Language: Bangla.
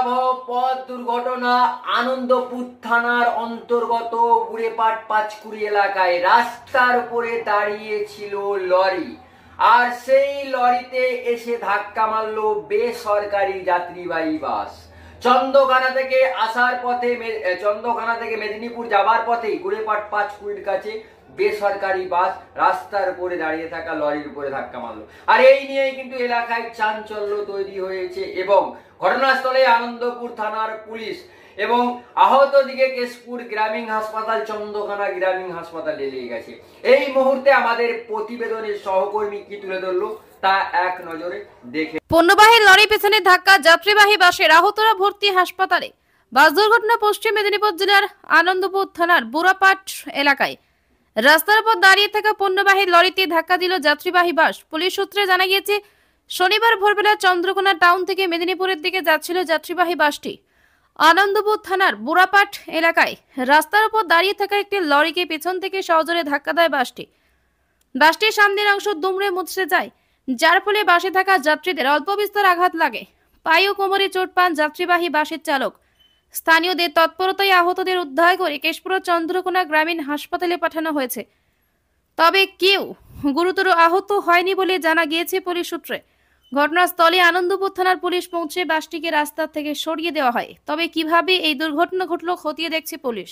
ভয়াবহ পথ দুর্ঘটনা আনন্দপুর থানার অন্তর্গত বুড়েপাট পাঁচকুড়ি এলাকায়। রাস্তার উপরে দাঁড়িয়ে ছিল লরি, আর সেই লরিতে এসে ধাক্কা মারল বেসরকারি যাত্রীবাহী বাস। চন্দ্রখানা থেকে মেদিনীপুর যাবার পথে বুড়েপাট পাঁচকুড়ির কাছে বেসরকারি বাস রাস্তার উপরে দাঁড়িয়ে থাকা লরির উপরে ধাক্কা মারলো। আর এই নিয়েই কিন্তু এলাকায় চাঞ্চল্য তৈরি হয়েছে এবং ঘটনাস্থলে আনন্দপুর থানার পুলিশ এবং আহত দিকে কেশপুর গ্রামীণ হাসপাতাল, চন্দ্রখানা গ্রামীণ হাসপাতালে নিয়ে গেছে। এই মুহূর্তে আমাদের প্রতিবেদনের সহকর্মী কি তুলে ধরলো তা এক নজরে দেখে। পণ্যবাহী লরি পেছনে ধাক্কা, যাত্রীবাহী বাসের আহতরা ভর্তি হাসপাতালে। বাস দুর্ঘটনা পশ্চিম মেদিনীপুর জেলার আনন্দপুর থানার বুড়াপাট এলাকায়। রাস্তার উপর দাঁড়িয়ে থাকা পণ্যবাহী লরিতে ধাক্কা দিল যাত্রীবাহী বাস। পুলিশ সূত্রে জানা গিয়েছে, শনিবার ভোরবেলা চন্দ্রকোনা টাউন থেকে মেদিনীপুরের দিকে যাচ্ছিল যাত্রীবাহী বাসটি। আনন্দপুর থানার বুড়াপাট এলাকায় রাস্তার উপর দাঁড়িয়ে থাকা একটি লরিকে পেছন থেকে সজোরে ধাক্কা দেয় বাসটির সামনের অংশ দুমড়ে মুচড়ে যায়, যার ফলে বাসে থাকা যাত্রীদের অল্প বিস্তর আঘাত লাগে। পায়ে ও কোমরে চোট পান যাত্রীবাহী বাসের চালক। স্থানীয়দের তৎপরতায় আহতদের উদ্ধার করে কেশপুর চন্দ্রকোনা গ্রামীণ হাসপাতালে পাঠানো হয়েছে। তবে কেউ গুরুতর আহত হয়নি বলে জানা গিয়েছে পুলিশ সূত্রে। ঘটনাস্থলে আনন্দপুর থানার পুলিশ পৌঁছে বাসটিকে রাস্তা থেকে সরিয়ে দেওয়া হয়। তবে কিভাবে এই দুর্ঘটনা ঘটল খতিয়ে দেখছে পুলিশ।